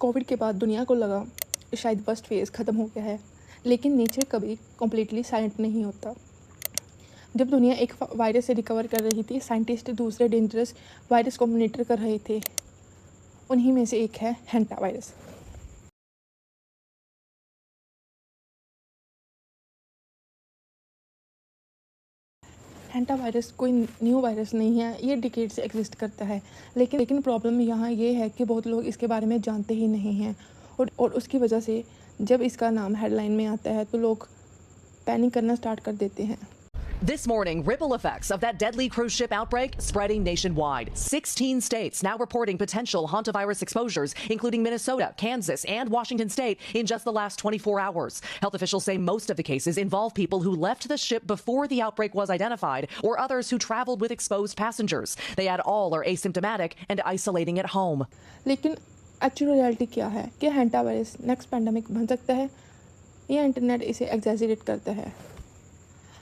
Covid के बाद दुनिया को लगा शायद फर्स्ट फेज़ ख़त्म हो गया है, लेकिन नेचर कभी कम्प्लीटली साइलेंट नहीं होता। जब दुनिया एक वायरस से रिकवर कर रही थी, साइंटिस्ट दूसरे डेंजरस वायरस को मॉनिटर कर रहे थे। उन्हीं में से एक है हैंटा वायरस। हैंटा वायरस कोई न्यू वायरस नहीं है, ये डिकेड से एग्जिस्ट करता है, लेकिन प्रॉब्लम यहाँ ये है कि बहुत लोग इसके बारे में जानते ही नहीं हैं और उसकी वजह से जब इसका नाम हेडलाइन में आता है तो लोग पैनिक करना स्टार्ट कर देते हैं। This morning, ripple effects of that deadly cruise ship outbreak spreading nationwide. 16 states now reporting potential hantavirus exposures, including Minnesota, Kansas, and Washington state in just the last 24 hours. Health officials say most of the cases involve people who left the ship before the outbreak was identified or others who traveled with exposed passengers. They add all are asymptomatic and isolating at home. लेकिन actual reality क्या है? क्या हैंटा virus next pandemic बन सकता है या internet इसे exaggerate करता है?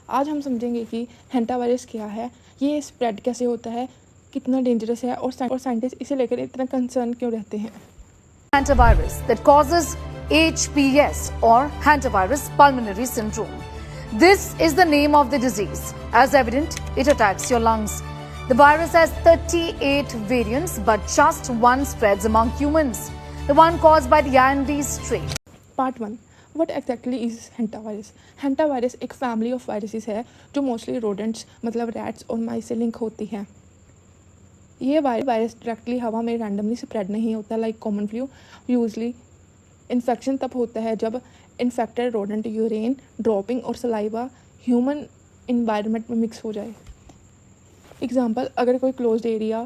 आज हम समझेंगे कि हैंटा वायरस क्या है, ये स्प्रेड कैसे होता है, कितना डेंजरस है और साइंटिस्ट इसे लेकर इतना कंसर्न क्यों रहते हैं। Hantavirus that causes HPS or hantavirus pulmonary syndrome. This is the name of the disease. As evident, it attacks your lungs. The virus has 38 variants, but just one spreads among humans, the one caused by the Andes strain. Part 1. What exactly is hantavirus? हैंटावायरस एक family of viruses है जो mostly rodents मतलब rats और माइस से link होती है। ये virus directly हवा में रैंडमली स्प्रेड नहीं होता like common flu. Usually infection तब होता है जब इन्फेक्टेड रोडेंट यूरिन, ड्रॉपिंग और सलाइवा ह्यूमन इन्वायरमेंट में मिक्स हो जाए। एग्जाम्पल, अगर कोई closed area,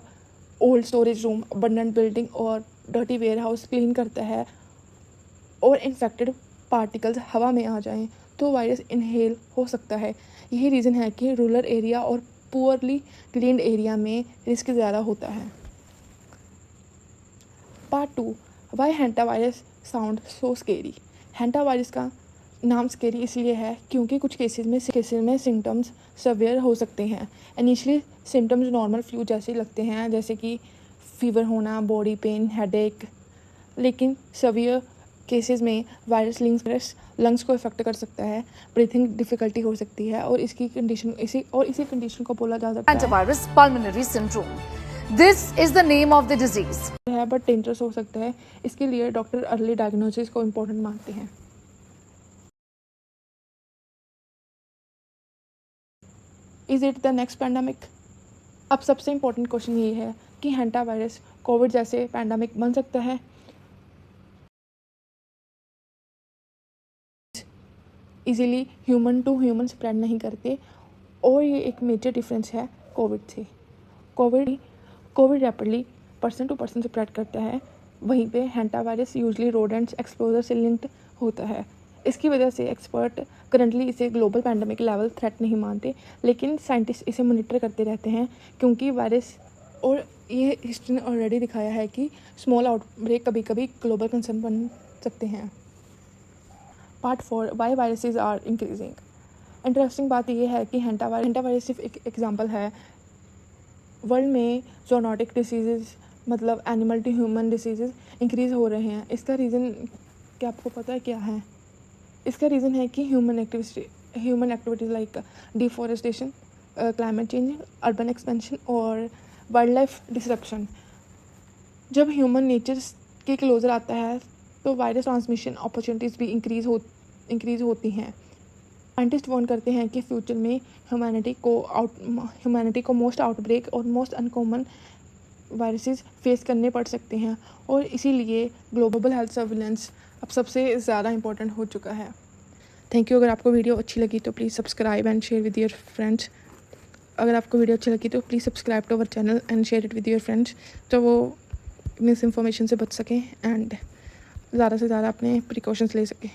old storage room, abundant building और डर्टी वेयर हाउस क्लीन करता है और इन्फेक्टेड पार्टिकल्स हवा में आ जाएं तो वायरस इनहेल हो सकता है। यही रीज़न है कि रूरल एरिया और पुअरली क्लीन्ड एरिया में रिस्क ज़्यादा होता है। Part 2. Why hantavirus sound so scary? Hantavirus का नाम स्केरी इसलिए है क्योंकि कुछ केसेस में सिम्टम्स सवियर हो सकते हैं। इनिशियली सिम्टम्स नॉर्मल फ्लू जैसे लगते हैं, जैसे कि फीवर होना, बॉडी पेन, हेडेक, लेकिन सवियर केसेस में वायरस लंग्स को इफेक्ट कर सकता है, ब्रीथिंग डिफिकल्टी हो सकती है और इसी कंडीशन को बोला जा सकता है Hantavirus pulmonary syndrome. This is the name of the disease. है बट डेंजरस हो सकता है। इसके लिए डॉक्टर अर्ली डायग्नोसिस को इम्पोर्टेंट मानते हैं। Is it the next pandemic? अब सबसे इम्पोर्टेंट क्वेश्चन ये है कि हैंटा वायरस कोविड जैसे पैंडेमिक बन सकता है? Easily human to human spread नहीं करते और ये एक मेजर डिफरेंस है कोविड से। Covid rapidly person to person spread करता है, वहीं पे hantavirus usually rodents exposure से लिंक्ड होता है। इसकी वजह से एक्सपर्ट करंटली इसे ग्लोबल पैंडेमिक लेवल थ्रेट नहीं मानते, लेकिन साइंटिस्ट इसे मॉनिटर करते रहते हैं क्योंकि वायरस और ये हिस्ट्री ने ऑलरेडी दिखाया है कि स्मॉल आउटब्रेक कभी कभी ग्लोबल कंसर्न बन सकते हैं। Part 4. Why viruses are increasing? Interesting बात यह है कि हैंटा वायरस सिर्फ एक एग्जांपल है। वर्ल्ड में जोनोटिक डिसीजेज मतलब animal to human diseases increase हो रहे हैं। इसका रीज़न क्या आपको पता है क्या है? इसका रीज़न है कि human activities like deforestation, climate change, urban expansion और वाइल्ड लाइफ डिसरप्शन। जब ह्यूमन नेचर के क्लोजर आता है तो वायरस ट्रांसमिशन अपॉर्चुनिटीज़ भी इंक्रीज़ होती हैं। साइंटिस्ट वार्न करते हैं कि फ्यूचर में ह्यूमैनिटी को मोस्ट आउटब्रेक और मोस्ट अनकॉमन वायरसेस फेस करने पड़ सकते हैं और इसीलिए ग्लोबल हेल्थ सर्विलेंस अब सबसे ज़्यादा इम्पोर्टेंट हो चुका है। Thank you. अगर आपको वीडियो अच्छी लगी तो please subscribe and share with your friends. अगर आपको वीडियो अच्छी लगी तो please subscribe to our channel and share it with your friends, तो वो मिस इन्फॉर्मेशन से बच सकें एंड ज़्यादा से ज़्यादा अपने प्रिकॉशंस ले सकें।